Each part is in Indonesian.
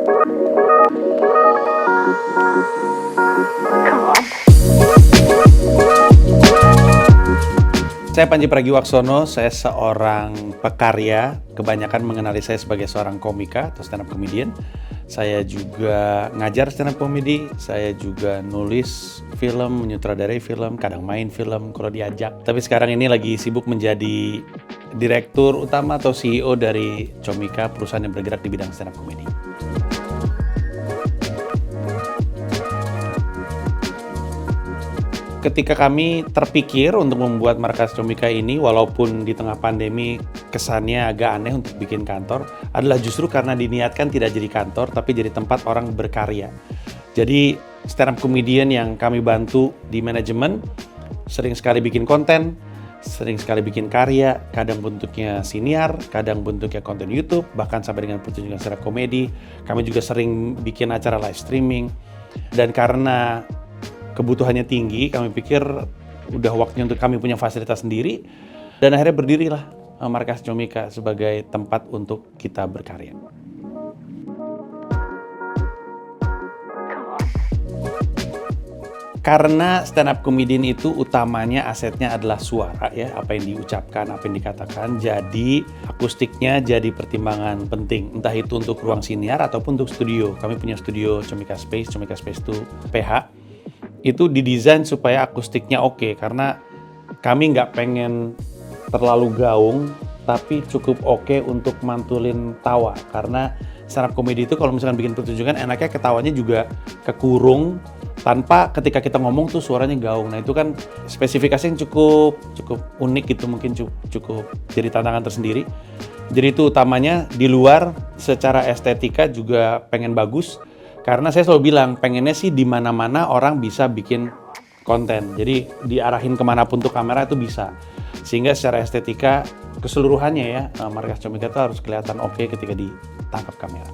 Saya Panji Pragiwaksono, saya seorang pekarya, kebanyakan mengenali saya sebagai seorang komika atau stand up comedian. Saya juga ngajar stand up comedy, saya juga nulis film, menyutradarai film, kadang main film kalau diajak. Tapi sekarang ini lagi sibuk menjadi direktur utama atau CEO dari Comika, perusahaan yang bergerak di bidang stand up comedy. Ketika kami terpikir untuk membuat markas Comika ini, walaupun di tengah pandemi kesannya agak aneh untuk bikin kantor, adalah justru karena diniatkan tidak jadi kantor, tapi jadi tempat orang berkarya. Jadi stand up comedian yang kami bantu di manajemen, sering sekali bikin konten, sering sekali bikin karya, kadang bentuknya siniar, kadang bentuknya konten YouTube, bahkan sampai dengan pertunjukan stand up komedi. Kami juga sering bikin acara live streaming. Dan karena kebutuhannya tinggi, kami pikir udah waktunya untuk kami punya fasilitas sendiri, dan akhirnya berdirilah markas Comika sebagai tempat untuk kita berkarya. Karena stand up comedian itu utamanya asetnya adalah suara, ya, apa yang diucapkan, apa yang dikatakan. Jadi akustiknya jadi pertimbangan penting, entah itu untuk ruang siniar ataupun untuk studio. Kami punya studio Comika Space itu PH. Itu didesain supaya akustiknya oke, karena kami nggak pengen terlalu gaung, tapi cukup oke untuk mantulin tawa. Karena stand up comedy itu kalau misalkan bikin pertunjukan, enaknya ketawanya juga kekurung, tanpa ketika kita ngomong tuh suaranya gaung. Nah itu kan spesifikasi yang cukup unik gitu, mungkin cukup jadi tantangan tersendiri. Jadi itu utamanya. Di luar secara estetika juga pengen bagus. Karena saya selalu bilang, pengennya sih di mana-mana orang bisa bikin konten. Jadi diarahin kemanapun tuh kamera itu bisa. Sehingga secara estetika keseluruhannya ya, markas Comika itu harus kelihatan oke ketika ditangkap kamera.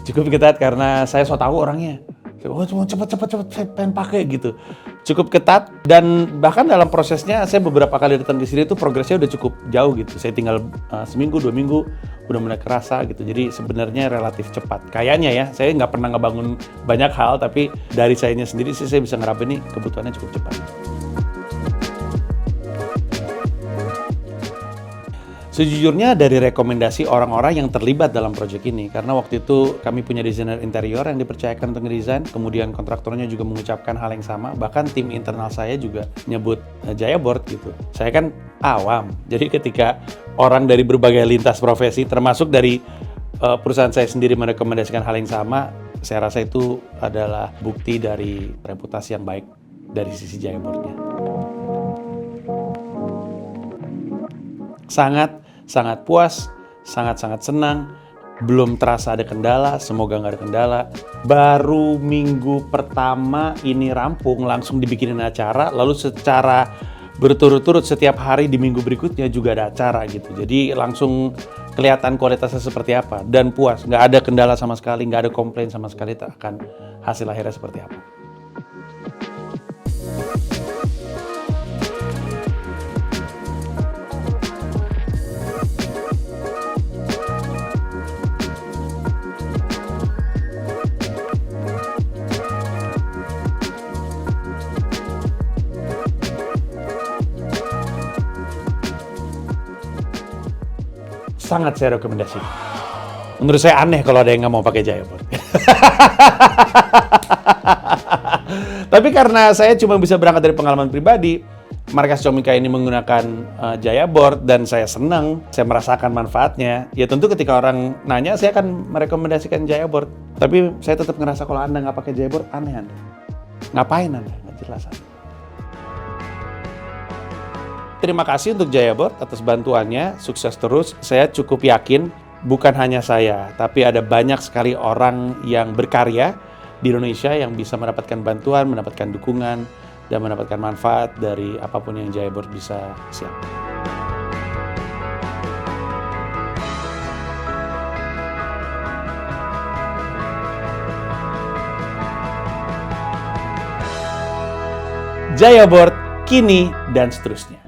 Cukup ketat karena saya so tahu orangnya. Oh, cepet, saya pengen pakai gitu. Cukup ketat, dan bahkan dalam prosesnya saya beberapa kali datang di sini tuh progresnya udah cukup jauh gitu. Saya tinggal seminggu, 2 minggu udah mulai kerasa gitu. Jadi sebenarnya relatif cepat. Kayaknya ya, saya nggak pernah ngebangun banyak hal, tapi dari sayanya sendiri sih saya bisa ngeraba ini kebutuhannya cukup cepat. Sejujurnya dari rekomendasi orang-orang yang terlibat dalam proyek ini, karena waktu itu kami punya desainer interior yang dipercayakan untuk ngedesain, kemudian kontraktornya juga mengucapkan hal yang sama, bahkan tim internal saya juga nyebut Jaya Board gitu. Saya kan awam, jadi ketika orang dari berbagai lintas profesi, termasuk dari perusahaan saya sendiri merekomendasikan hal yang sama, saya rasa itu adalah bukti dari reputasi yang baik dari sisi Jaya Board-nya. Sangat puas, sangat senang, belum terasa ada kendala, semoga nggak ada kendala. Baru minggu pertama ini rampung, langsung dibikinin acara, lalu secara berturut-turut setiap hari di minggu berikutnya juga ada acara gitu. Jadi langsung kelihatan kualitasnya seperti apa, dan puas, nggak ada kendala sama sekali, nggak ada komplain sama sekali akan hasil akhirnya seperti apa. Sangat saya rekomendasi. Menurut saya aneh kalau ada yang nggak mau pakai Jaya Board. Tapi karena saya cuma bisa berangkat dari pengalaman pribadi, markas Comika ini menggunakan Jaya Board, dan saya senang, saya merasakan manfaatnya. Ya tentu ketika orang nanya, saya akan merekomendasikan Jaya Board. Tapi saya tetap ngerasa kalau Anda nggak pakai Jaya Board, aneh Anda. Ngapain Anda? Nggak jelas Anda. Terima kasih untuk Jaya Board atas bantuannya, sukses terus. Saya cukup yakin, bukan hanya saya, tapi ada banyak sekali orang yang berkarya di Indonesia yang bisa mendapatkan bantuan, mendapatkan dukungan, dan mendapatkan manfaat dari apapun yang Jaya Board bisa siapkan. Jaya Board, kini dan seterusnya.